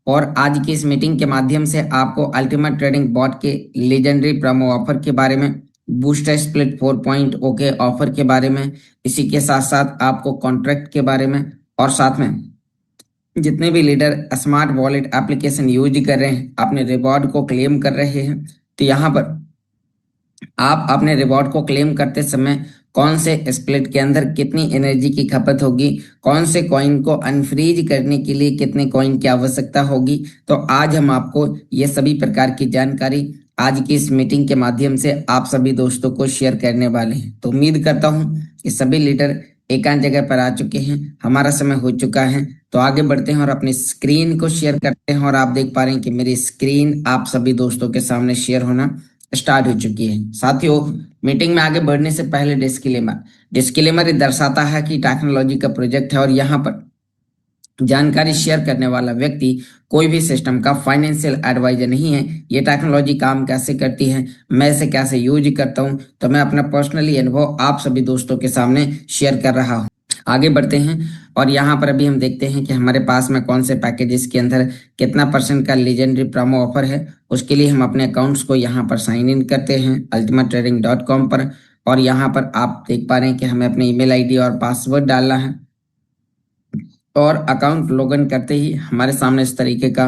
और आज की इस मीटिंग के माध्यम से आपको अल्टीमेट ट्रेडिंग बॉट के लेजेंडरी प्रोमो ऑफर के बारे में, बूस्टर स्प्लिट 4.0 के ऑफर के बारे में, इसी के साथ साथ आपको कॉन्ट्रैक्ट के बारे में, और साथ में जितने भी leader smart wallet application use कर रहे हैं, अपने रिवॉर्ड को क्लेम कर रहे हैं, तो यहाँ पर आप अपने रिवॉर्ड को क्लेम करते समय कौन से स्प्लिट के अंदर कितनी एनर्जी की खपत होगी, कौन से कॉइन को अनफ्रीज करने के लिए कितने कॉइन की आवश्यकता होगी, तो आज हम आपको ये सभी प्रकार की जानकारी आज की इस मीटिंग के माध्यम से आप सभी दोस्तों को शेयर करने वाले हैं। तो उम्मीद करता हूं कि सभी लीडर एकांत जगह पर आ चुके हैं, हमारा समय हो चुका है। तो आगे बढ़ते हैं और अपनी स्क्रीन को शेयर करते हैं, और आप देख पा रहे हैं कि मेरी स्क्रीन आप सभी दोस्तों के सामने शेयर होना स्टार्ट हो चुकी है। साथियों, मीटिंग में आगे बढ़ने से पहले डिस्क्लेमर ये दर्शाता है कि टेक्नोलॉजी का प्रोजेक्ट है और यहाँ पर जानकारी शेयर करने वाला व्यक्ति कोई भी सिस्टम का फाइनेंशियल एडवाइजर नहीं है। ये टेक्नोलॉजी काम कैसे करती है, मैं इसे कैसे यूज करता हूं, तो मैं अपना पर्सनली अनुभव आप सभी दोस्तों के सामने शेयर कर रहा हूं। आगे बढ़ते हैं और यहाँ पर अभी हम देखते हैं कि हमारे पास में कौन से पैकेजेस के अंदर कितना % का लीजेंडरी प्रोमो ऑफर है। उसके लिए हम अपने अकाउंट्स को यहाँ पर साइन इन करते हैं ultimatetrading.com पर, और यहाँ पर आप देख पा रहे हैं कि हमें अपने ईमेल आईडी और पासवर्ड डालना है, और अकाउंट लॉगिन करते ही हमारे सामने इस तरीके का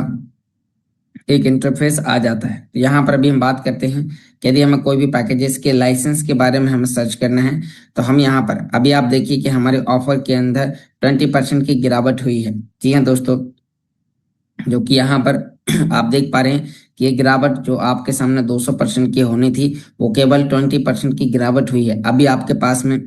एक इंटरफेस आ जाता है। तो यहाँ पर अभी हम बात करते हैं कि यदि हमें कोई भी पैकेजेस के लाइसेंस के बारे में हमें सर्च करना है, तो हम यहाँ पर अभी आप देखिए कि हमारे ऑफर के अंदर 20% की गिरावट हुई है। जी हाँ दोस्तों, जो कि यहाँ पर आप देख पा रहे हैं कि ये गिरावट जो आपके सामने 200% की होनी थी, वो केवल 20% की गिरावट हुई है। अभी आपके पास में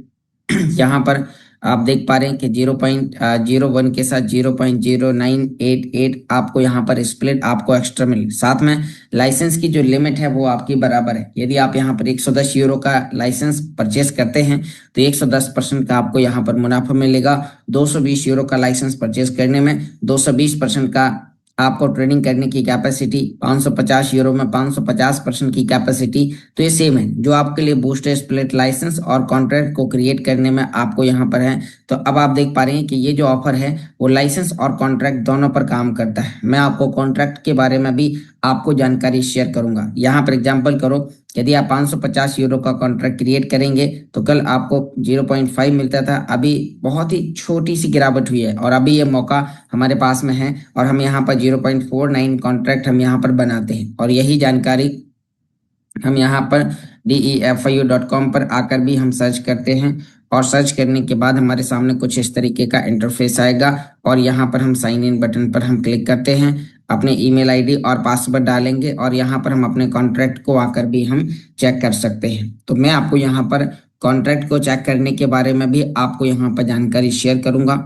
यहाँ पर आप देख पा रहे हैं कि 0.01 के साथ 0.0988 आपको यहाँ पर स्प्लिट आपको एक्स्ट्रा मिले। साथ में लाइसेंस की जो लिमिट है वो आपकी बराबर है। यदि आप यहाँ पर 110 यूरो का लाइसेंस परचेस करते हैं तो 110% का आपको यहाँ पर मुनाफा मिलेगा। 220 यूरो का लाइसेंस परचेस करने में 220% का आपको ट्रेडिंग करने की कैपेसिटी, 550 यूरो में 550% की कैपेसिटी, तो ये सेम है जो आपके लिए बूस्टर स्प्लिट लाइसेंस और कॉन्ट्रैक्ट को क्रिएट करने में आपको यहाँ पर है। तो अब आप देख पा रहे हैं कि ये जो ऑफर है वो लाइसेंस और कॉन्ट्रैक्ट दोनों पर काम करता है। मैं आपको कॉन्ट्रैक्ट के बारे में भी आपको जानकारी शेयर करूंगा। यहाँ पर एग्जाम्पल करो, यदि आप 550 यूरो का कॉन्ट्रैक्ट क्रिएट करेंगे तो कल आपको 0.5 मिलता था, अभी बहुत ही छोटी सी गिरावट हुई है और अभी ये मौका हमारे पास में है और हम यहाँ पर 0.49 कॉन्ट्रैक्ट हम यहाँ पर बनाते हैं। और यही जानकारी हम यहाँ पर DEFIU.com पर आकर भी हम सर्च करते हैं, और सर्च करने के बाद हमारे सामने कुछ इस तरीके का इंटरफेस आएगा, और यहाँ पर हम साइन इन बटन पर हम क्लिक करते हैं, अपने ईमेल आईडी और पासवर्ड डालेंगे, और यहाँ पर हम अपने कॉन्ट्रैक्ट को आकर भी हम चेक कर सकते हैं। तो मैं आपको यहाँ पर कॉन्ट्रैक्ट को चेक करने के बारे में भी आपको यहाँ पर जानकारी शेयर करूंगा,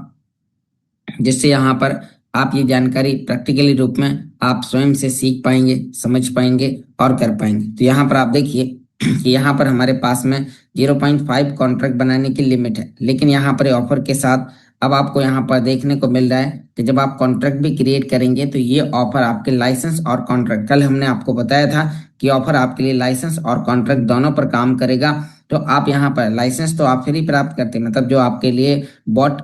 जिससे यहाँ पर आप ये जानकारी प्रैक्टिकली रूप में आप स्वयं से सीख पाएंगे, समझ पाएंगे और कर पाएंगे। तो यहाँ पर आप देखिए कि यहाँ पर हमारे पास में 0.5 कॉन्ट्रैक्ट बनाने की लिमिट है, लेकिन यहाँ पर ऑफर के साथ अब आपको यहाँ पर देखने को मिल रहा है कि जब आप कॉन्ट्रैक्ट भी क्रिएट करेंगे तो ये ऑफर आपके लाइसेंस और कॉन्ट्रैक्ट, कल हमने आपको बताया था कि ऑफर आपके लिए लाइसेंस और कॉन्ट्रैक्ट दोनों पर काम करेगा। तो आप यहाँ पर लाइसेंस तो आप फ्री प्राप्त करते हैं, मतलब जो आपके लिए बॉट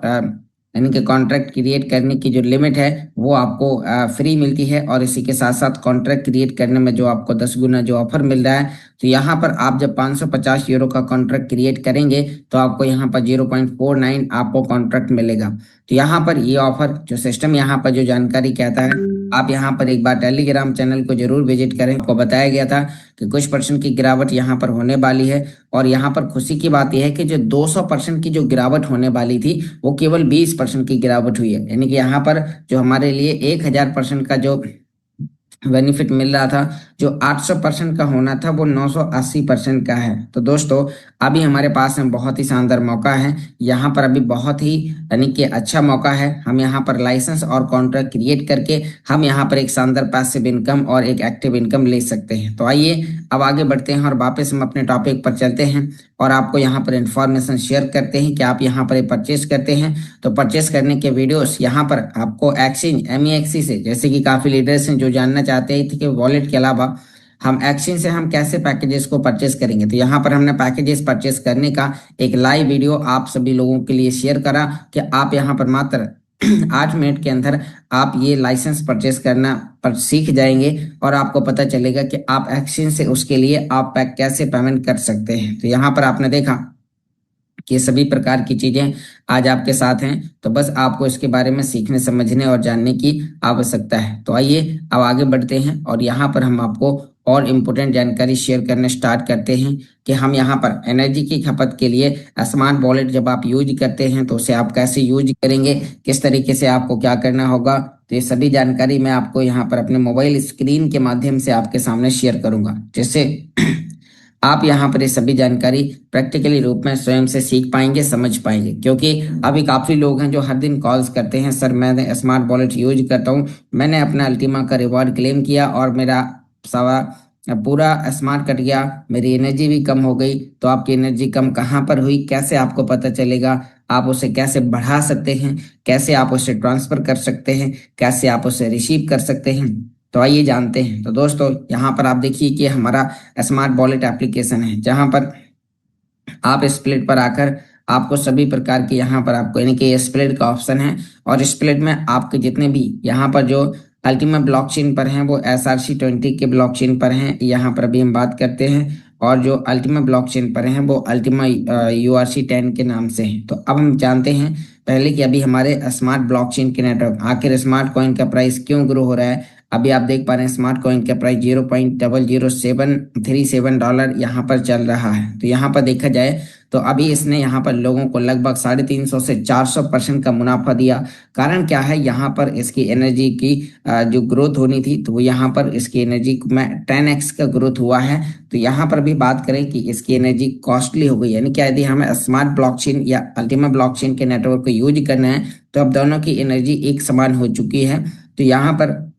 यानी कि कॉन्ट्रैक्ट क्रिएट करने की जो लिमिट है वो आपको फ्री मिलती है, और इसी के साथ साथ कॉन्ट्रैक्ट क्रिएट करने में जो आपको 10 गुना जो ऑफर मिल रहा है। तो यहाँ पर आप जब 550 यूरो का कॉन्ट्रैक्ट क्रिएट करेंगे तो आपको यहाँ पर 0.49 आपको कॉन्ट्रैक्ट मिलेगा। तो यहाँ पर ये ऑफर जो सिस्टम यहाँ पर जो जानकारी कहता है, आप यहाँ पर एक बार टेलीग्राम चैनल को जरूर विजिट करें। आपको बताया गया था कि कुछ % की गिरावट यहाँ पर होने वाली है, और यहाँ पर खुशी की बात यह है कि जो 200% की जो गिरावट होने वाली थी वो केवल 20% की गिरावट हुई है। यानी कि यहाँ पर जो हमारे लिए 1000% का जो बेनिफिट मिल रहा था, जो 800% का होना था, वो 980% का है। तो दोस्तों अभी हमारे पास में बहुत ही शानदार मौका है, यहाँ पर अभी बहुत ही यानी कि अच्छा मौका है। हम यहाँ पर लाइसेंस और कॉन्ट्रैक्ट क्रिएट करके हम यहाँ पर एक शानदार पैसिव इनकम और एक एक्टिव इनकम ले सकते हैं। तो आइए अब आगे बढ़ते हैं और वापस हम अपने टॉपिक पर चलते हैं और आपको यहाँ पर इंफॉर्मेशन शेयर करते हैं कि आप यहाँ पर परचेस करते हैं तो परचेस करने के वीडियोस यहाँ पर आपको एक्सचेंज MEXC से, जैसे कि काफ़ी लीडर्स हैं जो जानना चाहते हैं कि वॉलेट के अलावा हम एक्सचेंज से हम कैसे पैकेजेस को परचेस करेंगे। तो यहाँ पर हमने पैकेजेस परचेस करने का एक लाइव वीडियो आप सभी लोगों के लिए शेयर करा कि आप यहाँ पर मात्र 8 मिनट के अंदर आप ये लाइसेंस परचेस करना पर सीख जाएंगे और आपको पता चलेगा कि आप एक्सचेंज से उसके लिए आप कैसे पेमेंट कर सकते हैं। तो यहाँ पर आपने देखा कि सभी प्रकार की चीजें आज आपके साथ हैं, तो बस आपको इसके बारे में सीखने समझने और जानने की आवश्यकता है। तो आइए अब आगे बढ़ते हैं और यहाँ पर हम आपको और इम्पोर्टेंट जानकारी शेयर करने स्टार्ट करते हैं कि हम यहाँ पर एनर्जी की खपत के लिए स्मार्ट वॉलेट जब आप यूज करते हैं तो उसे आप कैसे यूज करेंगे, किस तरीके से आपको क्या करना होगा, तो ये सभी जानकारी मैं आपको यहाँ पर अपने मोबाइल स्क्रीन के माध्यम से आपके सामने शेयर करूंगा, जिससे आप यहाँ पर ये सभी जानकारी प्रैक्टिकली रूप में स्वयं से सीख पाएंगे, समझ पाएंगे। क्योंकि अभी काफी लोग हैं जो हर दिन कॉल्स करते हैं, सर मैंने स्मार्ट वॉलेट यूज करता हूँ, मैंने अपना अल्टीमा का रिवॉर्ड क्लेम किया और मेरा सवा पूरा स्मार्ट कट गया, मेरी एनर्जी भी कम हो गई। तो आपकी एनर्जी कम कहाँ पर हुई, कैसे आपको पता चलेगा, आप उसे कैसे बढ़ा सकते हैं, कैसे आप उसे ट्रांसफर कर सकते हैं, कैसे आप उसे रिसीव कर सकते हैं, तो आइए जानते हैं। तो दोस्तों यहाँ पर आप देखिए कि हमारा स्मार्ट वॉलेट एप्लीकेशन है, जहाँ पर आप स्प्लिट पर आकर आपको सभी प्रकार के यहाँ पर आपको यानी कि स्प्लिट का ऑप्शन है, और स्प्लिट में आपके जितने भी यहाँ पर जो अल्टीमा ब्लॉकचेन पर हैं वो SRC-20 के ब्लॉकचेन पर हैं, यहाँ पर अभी हम बात करते हैं। और जो अल्टीमा ब्लॉकचेन पर हैं वो अल्टीमा URC-10 के नाम से हैं। तो अब हम जानते हैं पहले कि अभी हमारे स्मार्ट ब्लॉकचेन के नेटवर्क आखिर स्मार्ट कॉइन का प्राइस क्यों ग्रो हो रहा है। अभी आप देख पा रहे हैं स्मार्ट कॉइन का प्राइस $0.00737 यहाँ पर चल रहा है। तो यहाँ पर देखा जाए तो अभी इसने यहाँ पर लोगों को लगभग 350 से 400% का मुनाफा दिया। कारण क्या है, यहाँ पर इसकी एनर्जी की जो ग्रोथ होनी थी तो वो यहाँ पर इसकी एनर्जी में 10x का ग्रोथ हुआ है। तो यहाँ पर भी बात करें कि इसकी एनर्जी कॉस्टली हो गई, यानी क्या यदि हमें स्मार्ट ब्लॉकचेन या अल्टीमा ब्लॉकचेन के नेटवर्क को यूज करना है तो अब दोनों की एनर्जी एक समान हो चुकी है। तो यहाँ पर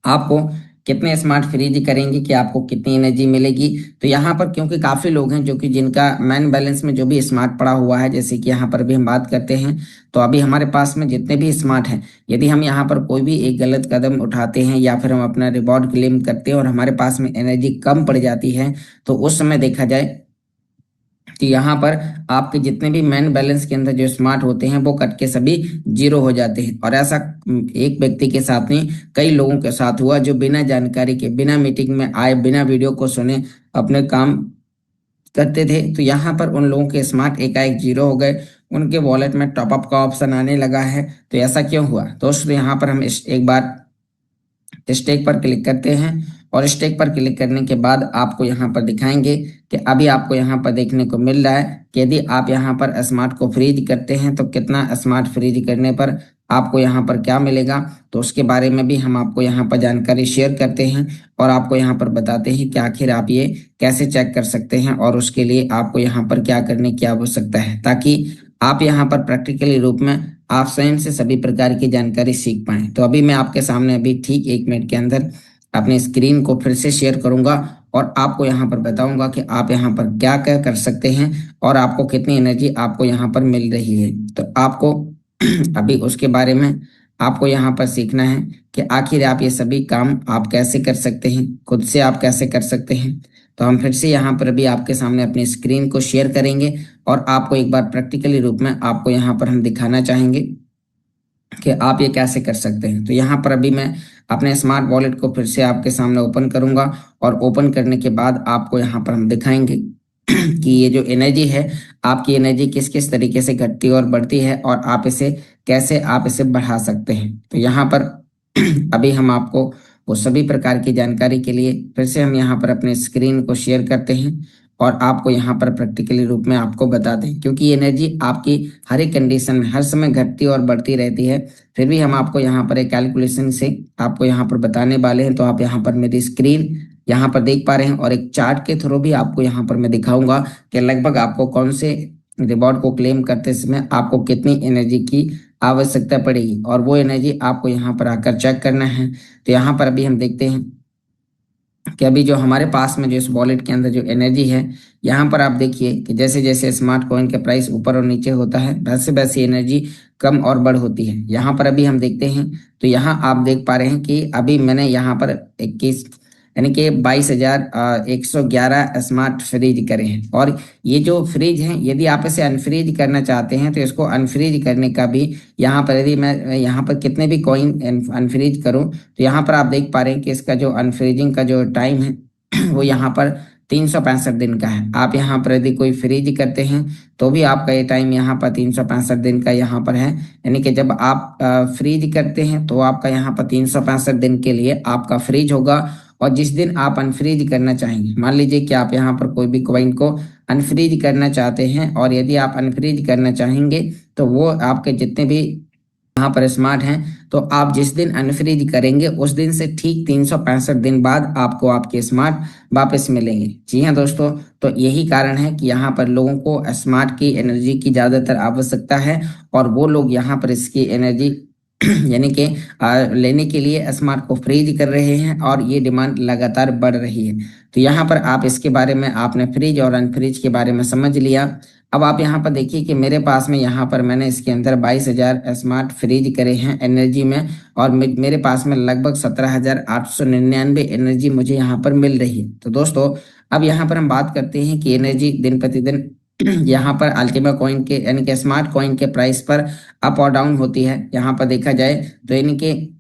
आपको कितने स्मार्ट फ्रीज करेंगे कि आपको कितनी एनर्जी मिलेगी। तो यहाँ पर क्योंकि काफी लोग हैं जो कि जिनका मैन बैलेंस में जो भी स्मार्ट पड़ा हुआ है, जैसे कि यहाँ पर भी हम बात करते हैं, तो अभी हमारे पास में जितने भी स्मार्ट हैं, यदि हम यहाँ पर कोई भी एक गलत कदम उठाते हैं या फिर हम अपना रिवॉर्ड क्लेम करते हैं और हमारे पास में एनर्जी कम पड़ जाती है, तो उस समय देखा जाए कि यहाँ पर आपके जितने भी मैन बैलेंस के अंदर जो स्मार्ट होते हैं वो कट के सभी जीरो हो जाते हैं। और ऐसा एक व्यक्ति के साथ नहीं कई लोगों के साथ हुआ जो बिना जानकारी के, बिना मीटिंग में आए, बिना वीडियो को सुने अपने काम करते थे। तो यहाँ पर उन लोगों के स्मार्ट एकाएक जीरो हो गए, उनके वॉलेट में टॉपअप का ऑप्शन आने लगा है। तो ऐसा क्यों हुआ दोस्तों, यहाँ पर हम एक बार स्टेक पर क्लिक करते हैं और स्टेक पर क्लिक करने के बाद आपको यहाँ पर दिखाएंगे कि अभी आपको यहाँ पर देखने को मिल रहा है कि यदि आप यहाँ पर स्मार्ट को फ्रीज करते हैं तो कितना स्मार्ट फ्रीज करने पर आपको यहाँ पर क्या मिलेगा। तो उसके बारे में भी हम आपको यहाँ पर जानकारी शेयर करते हैं और आपको यहाँ पर बताते हैं कि आखिर आप ये कैसे चेक कर सकते हैं और उसके लिए आपको यहाँ पर क्या करने की आवश्यकता है, ताकि आप यहाँ पर प्रैक्टिकली रूप में आप स्वयं से सभी प्रकार की जानकारी सीख पाएं। तो अभी मैं आपके सामने अभी ठीक 1 मिनट के अंदर अपने स्क्रीन को फिर से शेयर करूंगा और आपको यहाँ पर बताऊंगा कि आप यहाँ पर क्या क्या कर सकते हैं और आपको कितनी एनर्जी आपको यहाँ पर मिल रही है। तो आपको अभी उसके बारे में आपको यहाँ पर सीखना है कि आखिर आप ये सभी काम आप कैसे कर सकते हैं, खुद से आप कैसे कर सकते हैं। तो हम फिर से यहाँ पर अभी आपके सामने अपनी स्क्रीन को शेयर करेंगे और आपको एक बार प्रैक्टिकली रूप में आपको यहाँ पर हम दिखाना चाहेंगे कि आप ये कैसे कर सकते हैं। तो यहाँ पर अभी मैं अपने स्मार्ट वॉलेट को फिर से आपके सामने ओपन करूंगा और ओपन करने के बाद आपको यहाँ पर हम दिखाएंगे कि ये जो एनर्जी है, आपकी एनर्जी किस किस तरीके से घटती और बढ़ती है और आप इसे कैसे आप इसे बढ़ा सकते हैं। तो यहाँ पर अभी हम आपको वो सभी प्रकार की जानकारी के लिए फिर से हम यहाँ पर अपने स्क्रीन को शेयर करते हैं और आपको यहाँ पर प्रैक्टिकली रूप में आपको बताते हैं, क्योंकि एनर्जी आपकी हर एक कंडीशन में हर समय घटती और बढ़ती रहती है। फिर भी हम आपको यहाँ पर एक कैलकुलेशन से आपको यहाँ पर बताने वाले हैं। तो आप यहाँ पर मेरी स्क्रीन यहाँ पर देख पा रहे हैं और एक चार्ट के थ्रू भी आपको यहाँ पर मैं दिखाऊंगा कि लगभग आपको कौन से रिवॉर्ड को क्लेम करते समय आपको कितनी एनर्जी की आवश्यकता पड़ेगी और वो एनर्जी आपको यहाँ पर आकर चेक करना है। तो यहाँ पर अभी हम देखते हैं कि अभी जो हमारे पास में जो इस वॉलेट के अंदर जो एनर्जी है, यहाँ पर आप देखिए कि जैसे जैसे स्मार्ट कॉइन का प्राइस ऊपर और नीचे होता है वैसे वैसे एनर्जी कम और बढ़ होती है। यहाँ पर अभी हम देखते हैं तो यहाँ आप देख पा रहे हैं कि अभी मैंने यहाँ पर 21 यानी कि 22,111 स्मार्ट फ्रिज करे हैं। और ये जो फ्रिज हैं, यदि आप इसे अनफ्रीज करना चाहते हैं तो इसको अनफ्रीज करने का भी यहाँ पर, यदि मैं यहाँ पर कितने भी कॉइन अनफ्रीज करूँ तो यहाँ पर आप देख पा रहे हैं कि इसका जो अनफ्रीजिंग का जो टाइम है वो यहाँ पर 365 दिन का है। आप यहाँ पर यदि कोई फ्रीज करते हैं तो भी आपका ये टाइम यहाँ पर 365 दिन का यहाँ पर है। यानी कि जब आप फ्रीज करते हैं तो आपका यहाँ पर 365 दिन के लिए आपका फ्रीज होगा। और जिस दिन आप अनफ्रीज करना चाहेंगे, मान लीजिए कि आप यहाँ पर कोई भी कॉइन को अनफ्रीज करना चाहते हैं, और यदि आप अनफ्रीज करना चाहेंगे तो वो आपके जितने भी यहाँ पर स्मार्ट हैं, तो आप जिस दिन अनफ्रीज करेंगे उस दिन से ठीक 365 दिन बाद आपको आपके स्मार्ट वापस मिलेंगे। जी हाँ दोस्तों, तो यही कारण है कि यहाँ पर लोगों को स्मार्ट की एनर्जी की ज़्यादातर आवश्यकता है, और वो लोग यहाँ पर इसकी एनर्जी यानी कि लेने के लिए स्मार्ट को फ्रीज कर रहे हैं, और ये डिमांड लगातार बढ़ रही है। तो यहाँ पर आप इसके बारे में, आपने फ्रिज और अनफ्रिज के बारे में समझ लिया। अब आप यहाँ पर देखिए कि मेरे पास में यहाँ पर मैंने इसके अंदर 22,000 स्मार्ट फ्रिज करे हैं एनर्जी में, और मेरे पास में लगभग 17,899 एनर्जी मुझे यहाँ पर मिल रही है। तो दोस्तों, अब यहाँ पर हम बात करते हैं कि एनर्जी दिन प्रतिदिन यहाँ पर अल्टीमा कॉइन के यानी कि स्मार्ट कॉइन के प्राइस पर अप और डाउन होती है। यहाँ पर देखा जाए तो यानी कि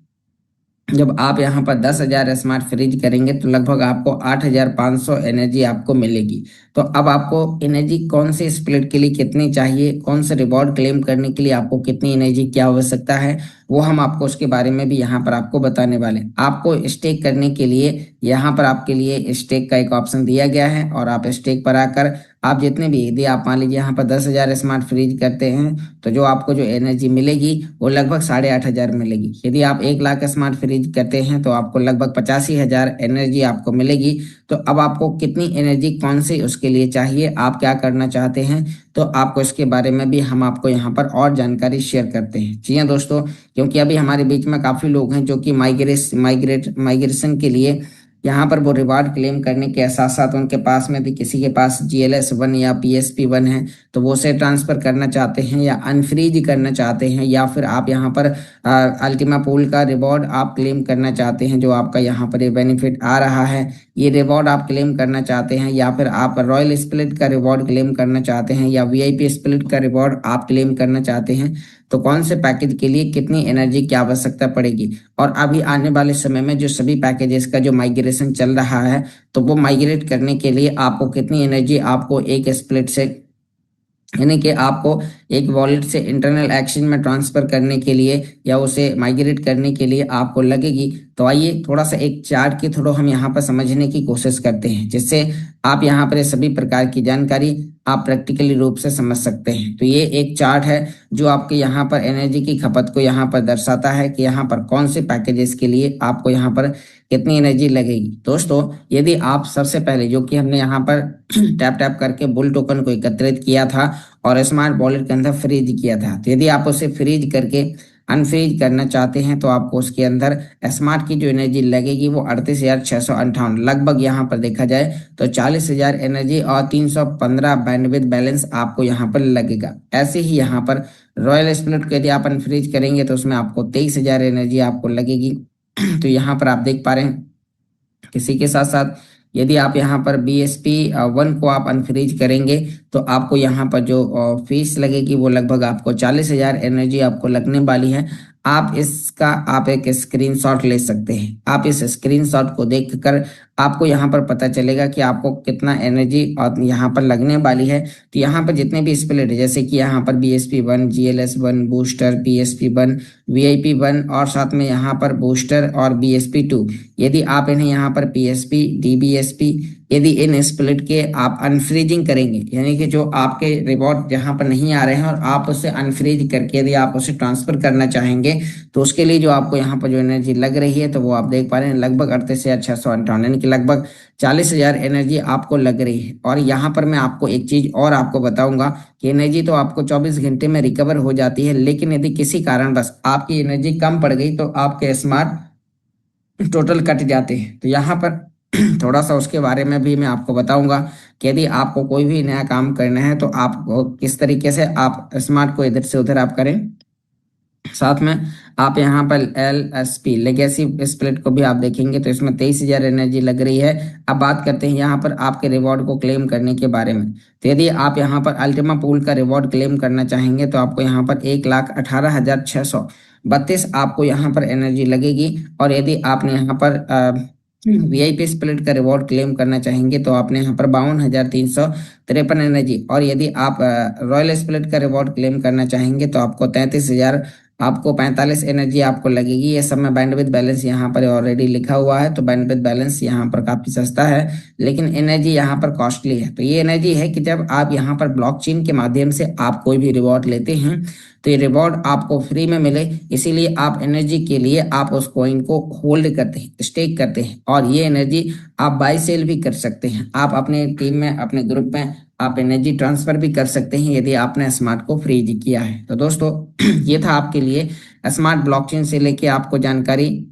जब आप यहाँ पर 10,000 स्मार्ट फ्रिज करेंगे तो लगभग आपको 8,500 एनर्जी आपको मिलेगी। तो अब आपको एनर्जी कौन से स्प्लिट के लिए कितनी चाहिए, कौन से रिवॉर्ड क्लेम करने के लिए आपको कितनी एनर्जी की आवश्यकता है, वो हम आपको उसके बारे में भी यहाँ पर आपको बताने वाले हैं। आपको स्टेक करने के लिए यहाँ पर आपके लिए स्टेक का एक ऑप्शन दिया गया है, और आप स्टेक पर आकर आप जितने भी, यदि आप मान लीजिए यहाँ पर 10,000 स्मार्ट फ्रिज करते हैं तो जो आपको जो एनर्जी मिलेगी वो लगभग 8,500 मिलेगी। यदि आप 1 लाख स्मार्ट फ्रिज करते हैं तो आपको लगभग 85,000 एनर्जी आपको मिलेगी। तो अब आपको कितनी एनर्जी कौन सी उसके लिए चाहिए, आप क्या करना चाहते हैं, तो आपको इसके बारे में भी हम आपको यहाँ पर और जानकारी शेयर करते हैं। जी हाँ दोस्तों, क्योंकि अभी हमारे बीच में काफ़ी लोग हैं जो कि माइग्रेशन के लिए यहाँ पर वो रिवार्ड क्लेम करने के साथ साथ उनके पास में भी, किसी के पास GLS 1 या PSP 1 है तो वो उसे ट्रांसफ़र करना चाहते हैं या अनफ्रीज करना चाहते हैं, या फिर आप यहाँ पर अल्टीमा पूल का रिवॉर्ड आप क्लेम करना चाहते हैं, जो आपका यहाँ पर ये बेनिफिट आ रहा है, ये रिवॉर्ड आप क्लेम करना चाहते हैं, या फिर आप रॉयल स्प्लिट का रिवॉर्ड क्लेम करना चाहते हैं, या VIP स्प्लिट का रिवॉर्ड आप क्लेम करना चाहते हैं, तो कौन से पैकेज के लिए कितनी एनर्जी की आवश्यकता पड़ेगी। और अभी आने वाले समय में जो सभी पैकेजेस का जो माइग्रेशन चल रहा है, तो वो माइग्रेट करने के लिए आपको कितनी एनर्जी आपको एक स्प्लिट से, यानी कि आपको एक वॉलेट से इंटरनल एक्शन में ट्रांसफर करने के लिए या उसे माइग्रेट करने के लिए आपको लगेगी। तो आइए थोड़ा सा एक चार्ट के थ्रू हम यहाँ पर समझने की कोशिश करते हैं, जिससे आप यहाँ पर सभी प्रकार की जानकारी आप प्रैक्टिकली रूप से समझ सकते हैं। तो ये एक चार्ट है जो आपके यहाँ पर एनर्जी की खपत को यहाँ पर दर्शाता है कि यहाँ पर कौन से पैकेजेस के लिए आपको यहाँ पर कितनी एनर्जी लगेगी। दोस्तों, यदि आप सबसे पहले, जो कि हमने यहाँ पर टैप टैप करके बुल टोकन को एकत्रित किया था और स्मार्ट वॉलेट के अंदर फ्रीज किया था, तो यदि आप उसे फ्रीज करके अनफ्रीज करना चाहते हैं तो आपको उसके अंदर स्मार्ट की जो एनर्जी लगेगी वो 38,658, लगभग यहाँ पर देखा जाए तो 40,000 एनर्जी और 315 बैंडविड्थ बैलेंस आपको यहाँ पर लगेगा। ऐसे ही यहाँ पर रॉयल स्प्लिट को यदि आप अनफ्रीज करेंगे तो उसमें आपको 23,000 एनर्जी आपको लगेगी। तो यहाँ पर आप देख पा रहे हैं, किसी के साथ साथ यदि आप यहाँ पर BSP 1 को आप अनफ्रीज करेंगे तो आपको यहाँ पर जो फीस लगेगी वो लगभग आपको 40,000 एनर्जी आपको लगने वाली है। आप एक स्क्रीनशॉट ले सकते हैं। आप इस स्क्रीनशॉट को देखकर आपको यहाँ पर पता चलेगा कि आपको कितना एनर्जी और यहाँ पर लगने वाली है। तो यहाँ पर जितने भी स्प्लिट है, जैसे कि यहाँ पर BSP 1, GLS 1, booster, PSP 1, VIP 1 और साथ में यहाँ पर बूस्टर और BSP 2, यदि आप इन्हें यहाँ पर PSP, DBSP, यदि इन स्प्लिट के आप अनफ्रीजिंग करेंगे, यानी कि जो आपके रिवॉर्ड जहाँ पर नहीं आ रहे हैं और आप उसे अनफ्रीज करके यदि आप उसे ट्रांसफर करना चाहेंगे, तो उसके लिए जो आपको यहाँ पर जो एनर्जी लग रही है तो वो आप देख पा रहे हैं लगभग 38,658, यानी कि लगभग 40,000 एनर्जी आपको लग रही है। और यहाँ पर मैं आपको एक चीज और आपको बताऊंगा कि एनर्जी तो आपको 24 घंटे में रिकवर हो जाती है, लेकिन यदि किसी कारणवश आपकी एनर्जी कम पड़ गई तो आपके स्मार्ट टोटल कट जाते हैं। तो यहाँ पर थोड़ा सा उसके बारे में भी मैं आपको बताऊंगा कि यदि आपको कोई भी नया काम करना है तो आप किस तरीके से आप स्मार्ट को इधर से उधर आप करें। साथ में आप यहाँ पर LSP लेगेसी स्प्लिट को भी आप देखेंगे तो इसमें 23,000 एनर्जी लग रही है। अब बात करते हैं यहाँ पर आपके रिवॉर्ड को क्लेम करने के बारे में। तो यदि आप यहाँ पर अल्टीमा पूल का रिवॉर्ड क्लेम करना चाहेंगे तो आपको यहाँ पर 1,18,632 आपको यहाँ पर एनर्जी लगेगी। और यदि आपने यहाँ पर VIP स्प्लिट का रिवॉर्ड क्लेम करना चाहेंगे तो आपने यहाँ पर 52,353 एनर्जी, और यदि आप रॉयल स्प्लिट का रिवॉर्ड क्लेम करना चाहेंगे तो आपको 33,000 आपको 45 एनर्जी आपको लगेगी। ये सब में बैंडविड्थ बैलेंस यहाँ पर ऑलरेडी लिखा हुआ है, तो बैंडविड्थ बैलेंस यहाँ पर काफी सस्ता है, लेकिन एनर्जी यहाँ पर कॉस्टली है। तो ये एनर्जी है कि जब आप यहाँ पर ब्लॉकचेन के माध्यम से आप कोई भी रिवॉर्ड लेते हैं तो ये रिवॉर्ड आपको फ्री में मिले, इसीलिए आप एनर्जी के लिए आप उस कॉइन को होल्ड करते हैं, स्टेक करते हैं, और ये एनर्जी आप बाय सेल भी कर सकते हैं। आप अपने टीम में, अपने ग्रुप में आप एनर्जी ट्रांसफर भी कर सकते हैं यदि आपने स्मार्ट को फ्रीज किया है। तो दोस्तों ये था आपके लिए स्मार्ट ब्लॉकचेन से लेके आपको जानकारी।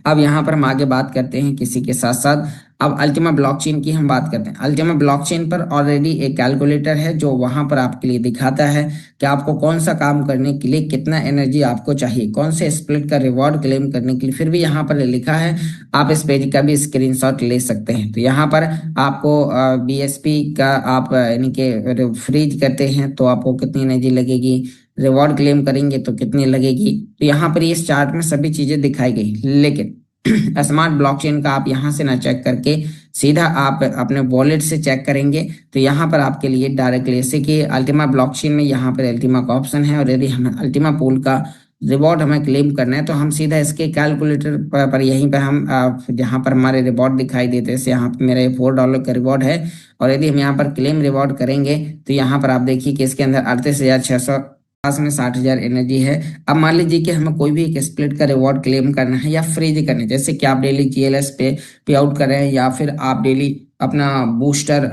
अब यहाँ पर हम आगे बात करते हैं किसी के साथ साथ। अब अल्टीमा ब्लॉकचेन की हम बात करते हैं। अल्टीमा ब्लॉकचेन पर ऑलरेडी एक कैलकुलेटर है जो वहां पर आपके लिए दिखाता है कि आपको कौन सा काम करने के लिए कितना एनर्जी आपको चाहिए, कौन से स्प्लिट का रिवॉर्ड क्लेम करने के लिए। फिर भी यहाँ पर लिखा है, आप इस पेज का भी स्क्रीनशॉट ले सकते हैं। तो यहाँ पर आपको BSP का आप यानी कि फ्रीज करते हैं तो आपको कितनी एनर्जी लगेगी, रिवॉर्ड क्लेम करेंगे तो कितनी लगेगी। तो यहाँ पर इस चार्ट में सभी चीजें दिखाई गई, लेकिन स्मार्ट ब्लॉकचेन का आप यहाँ से ना चेक करके सीधा आप अपने वॉलेट से चेक करेंगे तो यहाँ पर आपके लिए डायरेक्टली, जैसे कि अल्टीमा ब्लॉकचेन में यहाँ पर अल्टीमा का ऑप्शन है, और यदि हमें अल्टीमा पूल का रिवॉर्ड हमें क्लेम करना है तो हम सीधा इसके कैलकुलेटर पर यहीं पर हम जहाँ पर हमारे रिवॉर्ड दिखाई देते हैं, जैसे यहाँ पर मेरा ये $4 का रिवॉर्ड है, और यदि हम यहाँ पर क्लेम रिवॉर्ड करेंगे तो यहाँ पर आप देखिए कि इसके अंदर 38,600 पास में 60,000 एनर्जी है। अब मान लीजिए कि हमें कोई भी एक स्प्लिट का रिवॉर्ड क्लेम करना है या फ्रीज करना है, जैसे कि आप डेली GLS पे आउट कर रहे हैं, या फिर आप डेली अपना बूस्टर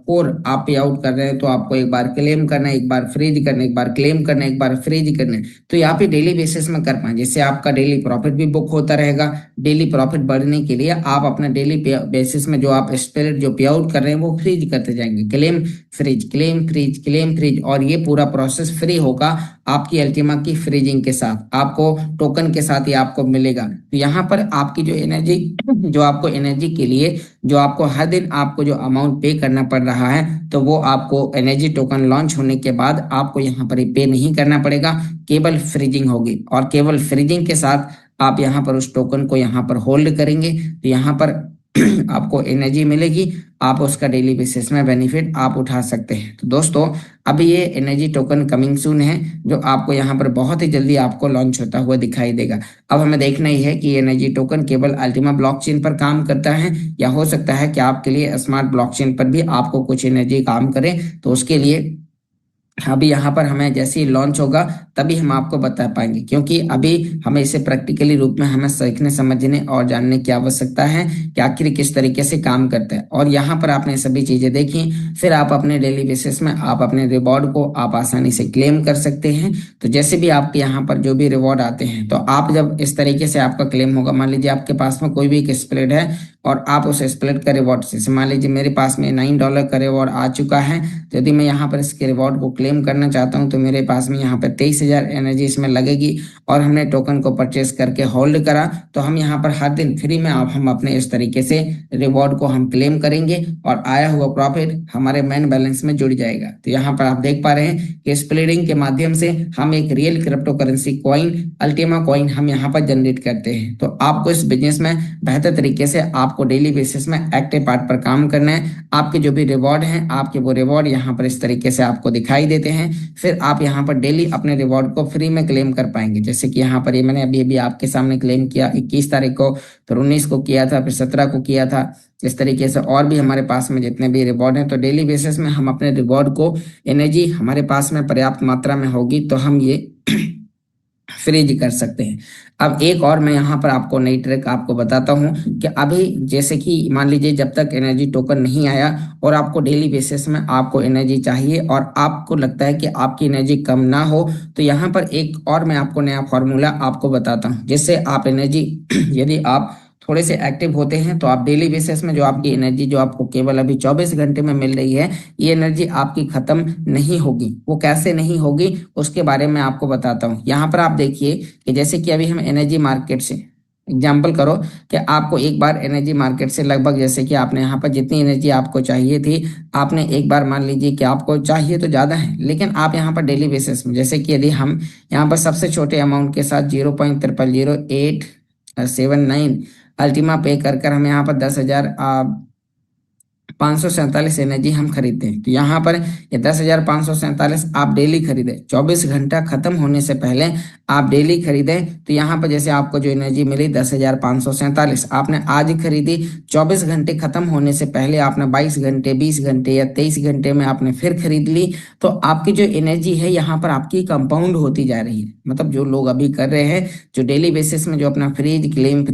कोर आप पे आउट कर रहे हैं, तो आपको एक बार क्लेम करना है, एक बार फ्रीज करना है, एक बार क्लेम करना है, एक बार फ्रीज करना है। तो यहाँ पे डेली बेसिस में कर पाए, जिससे आपका डेली प्रॉफिट भी बुक होता रहेगा। डेली प्रॉफिट बढ़ने के लिए आप अपना डेली बेसिस में जो आप स्प्लिट जो पे आउट कर रहे हैं वो फ्रीज करते जाएंगे, claim freeze, claim freeze, claim freeze, और ये पूरा प्रोसेस फ्री होगा आपकी अल्टीमा की फ्रीजिंग के साथ, आपको टोकन के साथ ही आपको मिलेगा। तो यहाँ पर आपकी जो एनर्जी, जो आपको एनर्जी के लिए जो आपको हर दिन आपको जो अमाउंट पे करना पड़ रहा है, तो वो आपको एनर्जी टोकन लॉन्च होने के बाद आपको यहाँ पर पे नहीं करना पड़ेगा, केवल फ्रीजिंग होगी, और केवल फ्रीजिंग के साथ आप यहाँ पर उस टोकन को यहाँ पर होल्ड करेंगे तो यहाँ पर आपको एनर्जी मिलेगी, आप उसका डेली बेसिस में बेनिफिट आप उठा सकते हैं। तो दोस्तों अभी ये एनर्जी टोकन कमिंग सून है, जो आपको यहाँ पर बहुत ही जल्दी आपको लॉन्च होता हुआ दिखाई देगा। अब हमें देखना ही है कि एनर्जी टोकन केवल अल्टीमा ब्लॉकचेन पर काम करता है, या हो सकता है कि आपके लिए स्मार्ट ब्लॉकचेन पर भी आपको कुछ एनर्जी काम करे। तो उसके लिए अभी यहाँ पर हमें जैसे ही लॉन्च होगा तभी हम आपको बता पाएंगे, क्योंकि अभी हमें इसे प्रैक्टिकली रूप में हमें सीखने, समझने और जानने की आवश्यकता है कि आखिर किस तरीके से काम करता है। और यहाँ पर आपने सभी चीजें देखी, फिर आप अपने डेली बेसिस में आप अपने रिवॉर्ड को आप आसानी से क्लेम कर सकते हैं। तो जैसे भी आपके यहाँ पर जो भी रिवॉर्ड आते हैं, तो आप जब इस तरीके से आपका क्लेम होगा, मान लीजिए आपके पास में कोई भी एक स्प्लिट है और आप उस स्प्लिट का रिवॉर्ड से, मान लीजिए मेरे पास में $9 का रिवॉर्ड आ चुका है, तो यदि मैं यहाँ पर इसके रिवॉर्ड को क्लेम करना चाहता हूँ तो मेरे पास में यहाँ पर 23,000 एनर्जी इसमें लगेगी, और हमने टोकन को परचेस करके होल्ड करा, तो हम यहाँ पर हर दिन फ्री में आप हम अपने इस तरीके से रिवॉर्ड को हम क्लेम करेंगे, और आया हुआ प्रॉफिट हमारे मेन बैलेंस में जुड़ जाएगा। तो यहाँ पर आप देख पा रहे हैं कि स्प्लिटिंग के माध्यम से हम एक real crypto currency coin, Ultima coin, हम यहाँ पर जनरेट करते हैं। तो आपको इस बिजनेस में बेहतर तरीके से आपको डेली बेसिस में एक्टिव पार्ट पर काम करना है। आपके जो भी रिवॉर्ड हैं, आपके वो रिवॉर्ड यहाँ पर इस तरीके से आपको दिखाई देते हैं, फिर आप यहाँ पर डेली अपने रिवॉर्ड को फ्री में क्लेम कर पाएंगे। जैसे कि यहाँ पर ये मैंने अभी अभी आपके सामने क्लेम किया 21 तारीख को, फिर 19 को किया था, फिर 17 को किया था। इस तरीके से और भी हमारे पास में जितने भी रिवॉर्ड हैं, तो डेली बेसिस में हम अपने रिवॉर्ड को, एनर्जी हमारे पास में पर्याप्त मात्रा में होगी तो हम ये फ्रीज कर सकते हैं। अब एक और मैं यहाँ पर आपको नई ट्रिक आपको बताता हूँ कि अभी जैसे कि मान लीजिए जब तक एनर्जी टोकन नहीं आया और आपको डेली बेसिस में आपको एनर्जी चाहिए और आपको लगता है कि आपकी एनर्जी कम ना हो, तो यहाँ पर एक और मैं आपको नया फॉर्मूला आपको बताता हूँ, जिससे आप एनर्जी यदि आप थोड़े से एक्टिव होते हैं तो आप डेली बेसिस में जो आपकी एनर्जी जो आपको केवल अभी 24 घंटे में मिल रही है, ये एनर्जी आपकी खत्म नहीं होगी। वो कैसे नहीं होगी उसके बारे में आपको बताता हूँ। यहाँ पर आप देखिए कि जैसे कि अभी हम एनर्जी मार्केट से एग्जाम्पल करो कि आपको एक बार एनर्जी मार्केट से लगभग, जैसे कि आपने यहाँ पर जितनी एनर्जी आपको चाहिए थी, आपने एक बार मान लीजिए कि आपको चाहिए तो ज़्यादा है, लेकिन आप यहाँ पर डेली बेसिस में, जैसे कि यदि हम यहाँ पर सबसे छोटे अमाउंट के साथ 0.000879 अल्टीमा पे कर कर हम यहाँ पर 10,547 एनर्जी हम खरीदते हैं। तो यहाँ पर ये 10,547 आप डेली खरीदें, 24 घंटा खत्म होने से पहले आप डेली खरीदें। तो यहाँ पर जैसे आपको जो एनर्जी मिली 10,547 आपने आज खरीदी, 24 घंटे खत्म होने से पहले आपने 22 घंटे, 20 घंटे या 23 घंटे में आपने फिर खरीद ली, तो आपकी जो एनर्जी है यहाँ पर आपकी कंपाउंड होती जा रही है। मतलब जो लोग अभी कर रहे हैं, जो डेली बेसिस में जो अपना फ्रीज क्लेम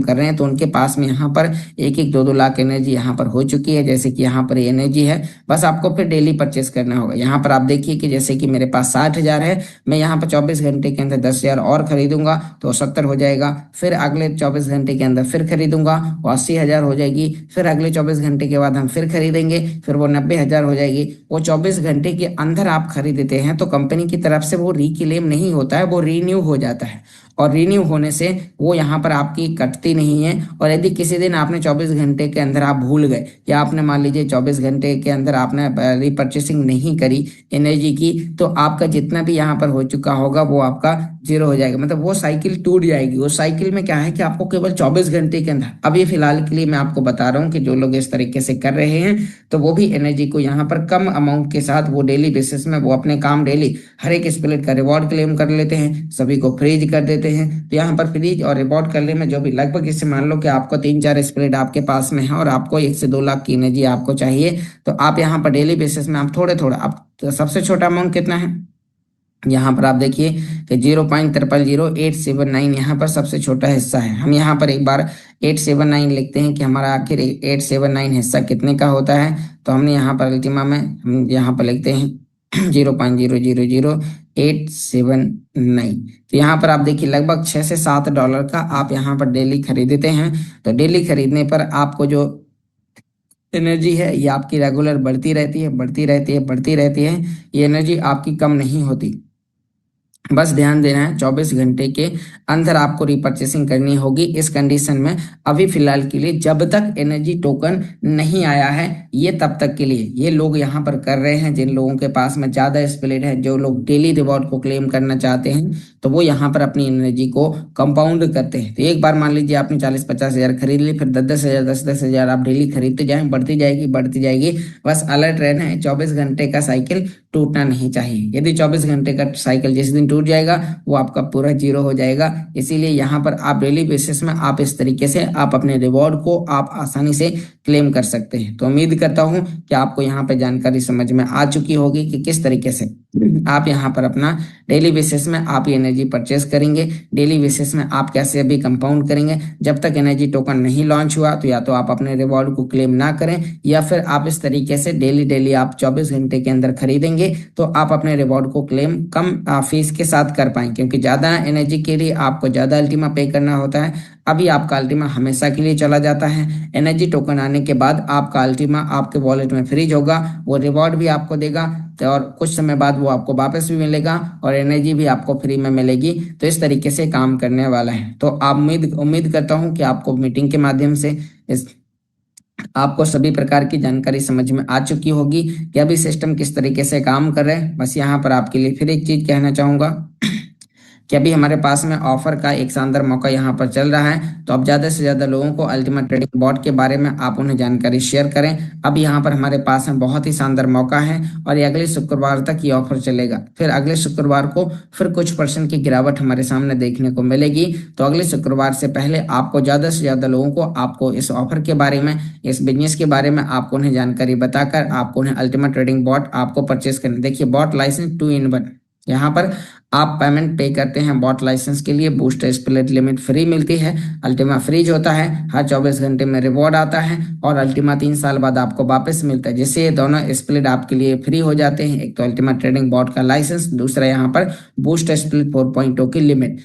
कर रहे हैं, तो उनके पास में यहाँ पर 1-1, 2-2 लाख एनर्जी यहाँ पर हो चुकी है। जैसे कि यहाँ पर एनर्जी है, बस आपको फिर डेली परचेस करना होगा। यहाँ पर आप देखिए कि जैसे कि मेरे पास 60,000 है, मैं यहाँ पर 24 घंटे के अंदर 10,000 और खरीदूंगा तो 70 हो जाएगा। फिर अगले 24 घंटे के अंदर फिर खरीदूंगा वो 80,000 हो जाएगी। फिर अगले 24 घंटे के बाद हम फिर खरीदेंगे, फिर वो 90,000 हो जाएगी। वो 24 घंटे के अंदर आप खरीदते हैं तो कंपनी की तरफ से वो रीक्लेम नहीं होता है, वो रीन्यू हो जाता है। और रीन्यू होने से वो यहाँ पर आपकी कटती नहीं है। और यदि किसी दिन आपने 24 घंटे के अंदर आप भूल गए, या आपने मान लीजिए 24 घंटे के अंदर आपने रिपर्चेसिंग नहीं करी एनर्जी की, तो आपका जितना भी यहाँ पर हो चुका होगा वो आपका जीरो हो जाएगा। मतलब वो साइकिल टूट जाएगी। उस साइकिल में क्या है कि आपको केवल 24 घंटे के अंदर, अभी फिलहाल के लिए मैं आपको बता रहा हूँ कि जो लोग इस तरीके से कर रहे हैं तो वो भी एनर्जी को यहाँ पर कम अमाउंट के साथ वो डेली बेसिस में वो अपने काम डेली हर एक स्प्लिट का रिवॉर्ड क्लेम कर लेते हैं, सभी को फ्रीज कर देते हैं। तो यहाँ पर फ्रीज और रिवॉर्ड करने में जो भी लगभग, इससे मान लो कि आपको 3-4 स्प्लिट आपके पास में है और आपको 1 से 2 लाख की एनर्जी आपको चाहिए, तो आप यहाँ पर डेली बेसिस में आप थोड़े थोड़ा, आप तो सबसे छोटा अमाउंट कितना है यहाँ पर आप देखिए कि 0.000879 यहाँ पर सबसे छोटा हिस्सा है। हम यहाँ पर एक बार 879 लिखते हैं कि हमारा आखिर 879 हिस्सा कितने का होता है। तो हमने यहाँ पर अल्टीमा में हम यहाँ पर लिखते हैं 0.000879। तो यहाँ पर आप देखिए लगभग $6 से $7 का आप यहाँ पर डेली खरीदते हैं। तो डेली खरीदने पर आपको जो एनर्जी है ये आपकी रेगुलर बढ़ती रहती है, बढ़ती रहती है, बढ़ती रहती है। ये एनर्जी आपकी कम नहीं होती। बस ध्यान देना है 24 घंटे के अंदर आपको रिपर्चेसिंग करनी होगी। इस कंडीशन में अभी फिलहाल के लिए जब तक एनर्जी टोकन नहीं आया है, ये तब तक के लिए ये लोग यहाँ पर कर रहे हैं। जिन लोगों के पास में ज्यादा स्प्लिट है, जो लोग डेली रिवॉर्ड को क्लेम करना चाहते हैं, तो वो यहाँ पर अपनी एनर्जी को कंपाउंड करते हैं। तो एक बार मान लीजिए आपने 40-50 हजार खरीद ली, फिर 10-10 हजार 10-10 हजार आप डेली खरीदते जाएं, बढ़ती जाएगी बढ़ती जाएगी। बस अलर्ट रहना है, 24 घंटे का साइकिल टूटना नहीं चाहिए। यदि 24 घंटे का साइकिल जिस दिन टूट जाएगा वो आपका पूरा जीरो हो जाएगा। इसीलिए यहाँ पर आप डेली बेसिस में आप इस तरीके से आप अपने रिवॉर्ड को आप आसानी से क्लेम कर सकते हैं। तो उम्मीद करता हूँ कि आपको यहाँ पे जानकारी समझ में आ चुकी होगी कि किस तरीके से आप यहाँ पर अपना डेली बेसिस में आप ये एनर्जी परचेस करेंगे, डेली बेसिस में आप कैसे अभी कंपाउंड करेंगे। जब तक एनर्जी टोकन नहीं लॉन्च हुआ तो या तो आप अपने रिवॉर्ड को क्लेम ना करें, या फिर आप इस तरीके से डेली आप 24 घंटे के अंदर खरीदेंगे तो आप अपने रिवॉर्ड को क्लेम कम फीस के साथ कर पाएंगे। क्योंकि ज्यादा एनर्जी के लिए आपको ज्यादा अल्टीमा पे करना होता है। अभी आपका अल्टीमा हमेशा के लिए चला जाता है। एनर्जी टोकन आने के बाद आपका अल्टीमा आपके वॉलेट में फ्रीज होगा, वो रिवॉर्ड भी आपको देगा और कुछ समय बाद वो आपको वापस भी मिलेगा और एनर्जी भी आपको फ्री में मिलेगी। तो इस तरीके से काम करने वाला है। तो आप उम्मीद करता हूँ कि आपको मीटिंग के माध्यम से इस आपको सभी प्रकार की जानकारी समझ में आ चुकी होगी कि अभी सिस्टम किस तरीके से काम कर रहे हैं। बस यहाँ पर आपके लिए फिर एक चीज कहना चाहूंगा कि अभी हमारे पास में ऑफर का एक शानदार मौका यहाँ पर चल रहा है। तो अब ज्यादा से ज्यादा लोगों को अल्टीमा ट्रेडिंग बॉट के बारे में आप उन्हें जानकारी शेयर करें। अब यहाँ पर हमारे पास में बहुत ही शानदार मौका है और ये अगले शुक्रवार तक ये ऑफर चलेगा। फिर अगले शुक्रवार को फिर कुछ % की गिरावट हमारे सामने देखने को मिलेगी। तो अगले शुक्रवार से पहले आपको ज्यादा से ज्यादा लोगों को आपको इस ऑफर के बारे में, इस बिजनेस के बारे में आपको उन्हें जानकारी बताकर आपको उन्हें अल्टीमा ट्रेडिंग बॉट आपको परचेस करना। देखिए बॉट लाइसेंस 2 in 1, यहाँ पर आप पेमेंट पे करते हैं बॉट लाइसेंस के लिए, बूस्टर स्प्लिट लिमिट फ्री मिलती है, अल्टीमा फ्रीज होता है, हर 24 घंटे में रिवॉर्ड आता है और अल्टीमा 3 साल बाद आपको वापस मिलता है, जिससे ये दोनों स्प्लिट आपके लिए फ्री हो जाते हैं। एक तो अल्टीमा ट्रेडिंग बॉट का लाइसेंस, दूसरा यहाँ पर बूस्टर स्प्लिट 4.0 की लिमिट।